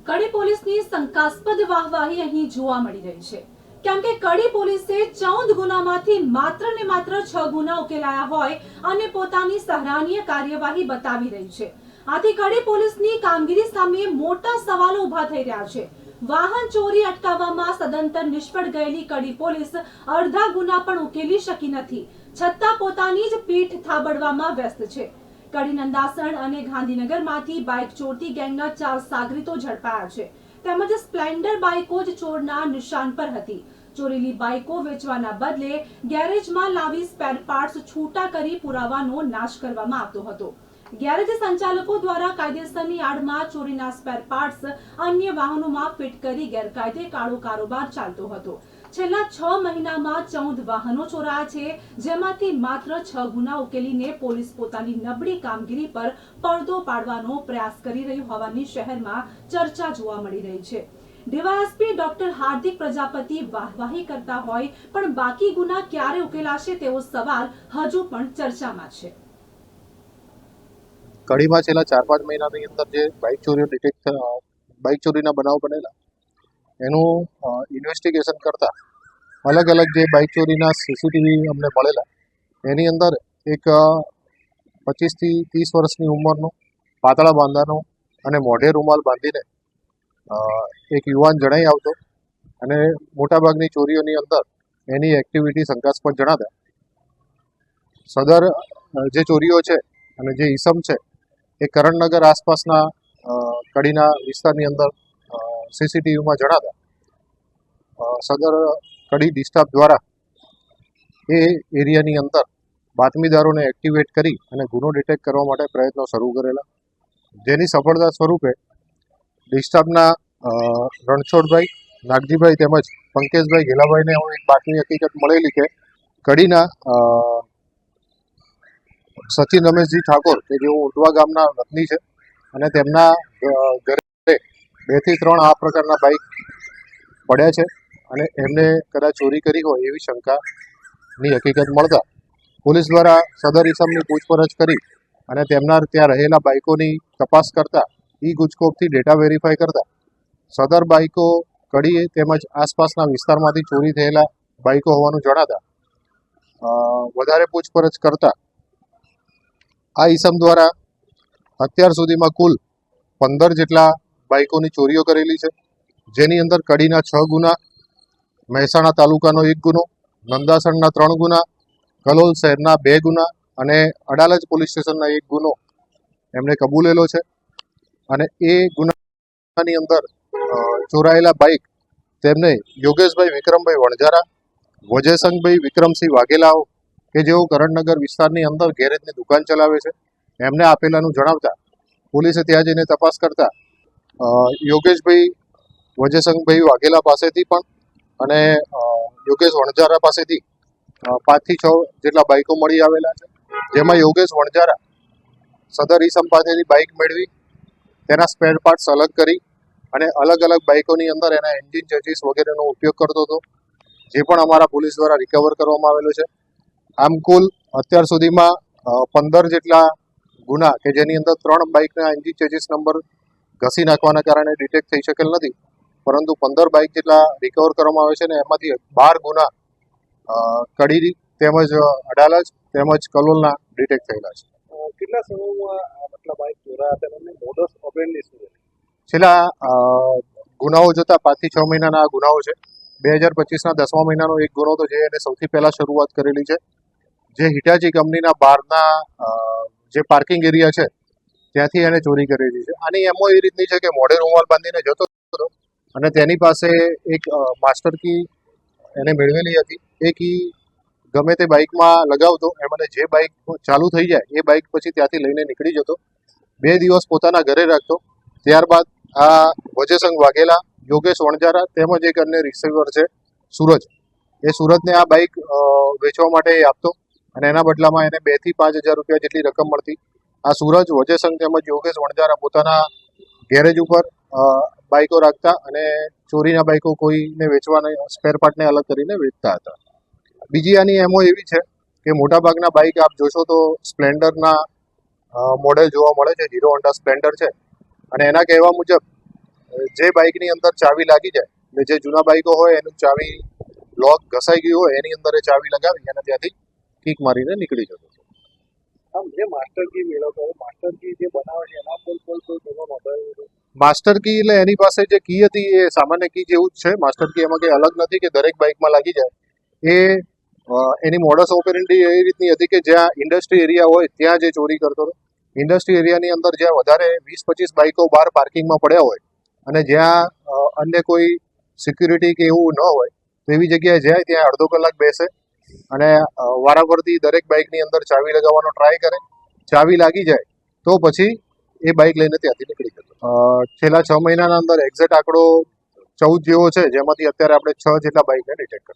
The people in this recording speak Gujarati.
કડી પોલીસની શંકાસ્પદ વાહવાહી અહીં જોવા મળી રહી છે, કેમ કે કડી પોલીસે 14 ગુનામાંથી માત્ર ને માત્ર 6 ગુના ઉકેલાયા હોય અને પોતાની સરાહનીય કાર્યવાહી બતાવી રહી છે। આથી કડી પોલીસની કામગીરી સામે મોટા સવાલો ઊભા થઈ રહ્યા છે। વાહન ચોરી અટકાવવામાં સદંતર નિષ્ફળ ગયેલી કડી પોલીસ અડધા ગુના પણ ઉકેલી શકી નથી, છતાં પોતાની જ પીઠ થાબડવામાં વ્યસ્ત છે। કડી, નંદાસણ અને ગાંધીનગરમાંથી બાઇક ચોરતી ગેંગના 4 સાગરીતો ઝડપાયા છે, તેમજ સ્પ્લેન્ડર બાઇકો જ ચોરના નિશાન પર હતી। ચોરેલી બાઇકો વેચવાના બદલે ગેરેજમાં લાવી સ્પેર પાર્ટ્સ છૂટા કરી પુરાવાનો નાશ કરવામાં આવતો હતો। ગેરેજ સંચાલકો દ્વારા કાયદેસરની આડમાં ચોરીના સ્પેર પાર્ટ્સ અન્ય વાહનોમાં ફિટ કરી ગેરકાયદે કાળો કારોબાર ચાલતો હતો। છેલ્લા 6 મહિનામાં 14 વાહનો ચોરાયા છે, જેમાંથી માત્ર 6 ગુના ઉકેલીને પોલીસ પોતાની નબળી કામગીરી પર પડદો પાડવાનો પ્રયાસ કરી રહી હોવાની શહેરમાં ચર્ચા જોવા મળી રહી છે। ડીવાયએસપી ડોક્ટર હાર્દિક પ્રજાપતિ વાહવાહી કરતા હોય પણ બાકી ગુના ક્યારે ઉકેલાશે તેવો સવાલ હજુ પણ ચર્ચામાં છે। કડીમાં છેલ્લા 4-5 મહિનાની અંદર જે બાઇક ચોરીના બનાવ બનેલા એનું ઇન્વેસ્ટિગેશન કરતા અલગ અલગ જે બાઇક ચોરીના સીસીટીવી અમને મળેલા એની અંદર એક 25 થી 30 વર્ષની ઉંમરનો પાતળા બાંધાનો અને મોઢે રૂમાલ બાંધીને એક યુવાન જણાઈ આવતો અને મોટાભાગની ચોરીઓની અંદર એની એક્ટિવિટી શંકાસ્પદ જણાતા સદર જે ચોરીઓ છે અને જે ઈસમ છે એ કરણનગર આસપાસના કડીના વિસ્તારની અંદર સીસીટીવીમાં જણાતા સદર કડી ડિસ્ટાફ દ્વારા એ એરિયાની અંદર બાતમીદારોને એક્ટિવેટ કરી અને ગુનો ડિટેક્ટ કરવા માટે પ્રયત્નો શરૂ કરેલા, જેની સફળતા સ્વરૂપે ડિસ્ટાફના રણછોડભાઈ, નાગજીભાઈ તેમજ પંકજભાઈ ગેલાભાઈને એક બાતમી હકીકત મળેલી કે કડીના સચિન રમેશજી ઠાકોર કે જેઓ ઉટવા ગામના વતની છે અને તેમના ઘરે 2 થી 3 આ પ્રકારના બાઇક પડ્યા છે અને એમને કદાચ ચોરી કરી હોય એવી શંકાની હકીકત મળતા પોલીસ દ્વારા સદર ઇસમની પૂછપરછ કરી અને તેમના ત્યાં રહેલા બાઇકોની તપાસ કરતા ગુજકોપથી ડેટા વેરીફાઈ કરતા સદર બાઇકો કડી તેમજ આસપાસના વિસ્તારમાંથી ચોરી થયેલા બાઇકો હોવાનું જણાતા વધારે પૂછપરછ કરતા આ ઈસમ દ્વારા અત્યાર સુધીમાં કુલ 15 જેટલા બાઇકોની ચોરીઓ કરેલી છે, જેની અંદર કડીના 6 ગુના, મહેસાણા તાલુકાનો 1 ગુનો, નંદાસણના 3 ગુના, કલોલ શહેરના 2 ગુના અને અડાલજ પોલીસ સ્ટેશનના 1 ગુનો એમણે કબૂલેલો છે। અને એ ગુનાની અંદર ચોરાયેલા બાઇક તેમને યોગેશભાઈ વિક્રમભાઈ વણઝારા, વજયસંગભાઈ વિક્રમસિંહ વાઘેલાઓ કે જેઓ કરણનગર વિસ્તારની અંદર ગેરેજની દુકાન ચલાવે છે એમને આપેલાનું જણાવતા પોલીસે ત્યાં જઈને તપાસ કરતા યોગેશભાઈ વજયસંગભાઈ વાઘેલા પાસેથી પણ અને યોગેશ વણઝારા પાસેથી 5 થી 6 જેટલા બાઇકો મળી આવેલા છે, જેમાં યોગેશ વણઝારા સદર ઈસમ પાસેથી બાઇક મેળવી તેના સ્પેર પાર્ટ્સ અલગ કરી અને અલગ અલગ બાઇકોની અંદર એના એન્જિન, ચેસિસ વગેરેનો ઉપયોગ કરતો હતો, જે પણ અમારા પોલીસ દ્વારા રિકવર કરવામાં આવેલો છે। આમ કુલ અત્યાર સુધીમાં 15 જેટલા ગુના કે જેની અંદર 3 બાઇકના એન્જિન ચેસિસ નંબર ઘસી નાખવાના કારણે ડિટેક્ટ થઈ શકેલ નથી, પરંતુ 15 બાઇક જેટલા રિકવર કરવામાં આવે છે અને એમાંથી 12 ગુના કડી તેમજ અડાલજ તેમજ કલોલના ડિટેક્ટ થયેલા છે। કેટલા સમયમાં આટલા બાઇક ચોરાયા હતા અને મોડસ ઓપરેન્ડી શું છે? છેલ્લા ગુનાઓ જોતા 5 થી 6 મહિનાના આ ગુનાઓ છે। 2025ના 10મા મહિનાનો એક ગુનો તો જે એને સૌથી પહેલા શરૂઆત કરેલી છે, જે હિટાચી કંપનીના બહારના જે પાર્કિંગ એરિયા છે ત્યાંથી એને ચોરી કરેલી છે। આની એમો એ રીતની છે કે મોઢે રૂમાલ બાંધીને જતો હતો અને તેની પાસે એક માસ્ટર કી એને મેળવેલી હતી। એ કી ગમે તે બાઇકમાં લગાવતો, એમને જે બાઇક ચાલુ થઈ જાય એ બાઇક પછી ત્યાંથી લઈને નીકળી જતો, 2 દિવસ પોતાના ઘરે રાખતો, ત્યારબાદ આ વજયસંગ વાઘેલા, યોગેશ વણઝારા તેમજ એક અન્ય રિસીવર છે સુરજ, એ સુરજને આ બાઇક વેચવા માટે આપતો અને એના બદલામાં એને 2 થી 5 હજાર રૂપિયા જેટલી રકમ મળતી। આ સુરજ, વજયસંગ તેમજ યોગેશ વણઝારા પોતાના ગેરેજ ઉપર બાઇકો રાખતા અને ચોરીના બાઇકો કોઈને વેચવાના સ્પેર પાર્ટને અલગ કરીને વેચતા હતા। બીજી આની એમો એવી છે કે મોટાભાગના બાઇક આપ જોશો તો સ્પ્લેન્ડરના મોડેલ જોવા મળે છે, હીરો હોન્ડા સ્પ્લેન્ડર છે અને એના કહેવા મુજબ જે બાઇકની અંદર ચાવી લાગી જાય એટલે જે જૂના બાઇકો હોય એનું ચાવી લોક ઘસાઈ ગયું હોય એની અંદર એ ચાવી લગાવી અને ત્યાંથી કિક મારીને નીકળી જતો હતો. આમ જે માસ્ટર કી મેળવતો હોય માસ્ટર કી જે બનાવે છે એના પર કોઈ ગુનો નોંધાયો માસ્ટર કી એટલે એની પાસે જે કી હતી એ સામાન્ય કી જેવું જ છે. માસ્ટર કી એમાં કંઈ અલગ નથી કે દરેક બાઇકમાં લાગી જાય. એ એની મોડસ ઓપરેન્ડી એ રીતની હતી કે જ્યાં ઇન્ડસ્ટ્રી એરિયા હોય ત્યાં જે ચોરી કરતો હતો. ઇન્ડસ્ટ્રી એરિયાની અંદર જ્યાં વધારે 20-25 બાઇકો બહાર પાર્કિંગમાં પડ્યા હોય અને જ્યાં અન્ય કોઈ સિક્યુરિટી કે એવું ન હોય તો એવી જગ્યાએ જાય ત્યાં અડધો કલાક બેસે અને વારાફરતી દરેક બાઇકની અંદર ચાવી લગાવવાનો ટ્રાય કરે. ચાવી લાગી જાય તો પછી એ બાઇક લઈને ત્યાંથી નીકળી જતો. છેલ્લા 6 મહિનાના અંદર એક્ઝેક્ટ આંકડો 14 જેવો છે, જેમાંથી અત્યારે આપણે 6 જેટલા બાઇકને ડિટેક્ટ કર્યા.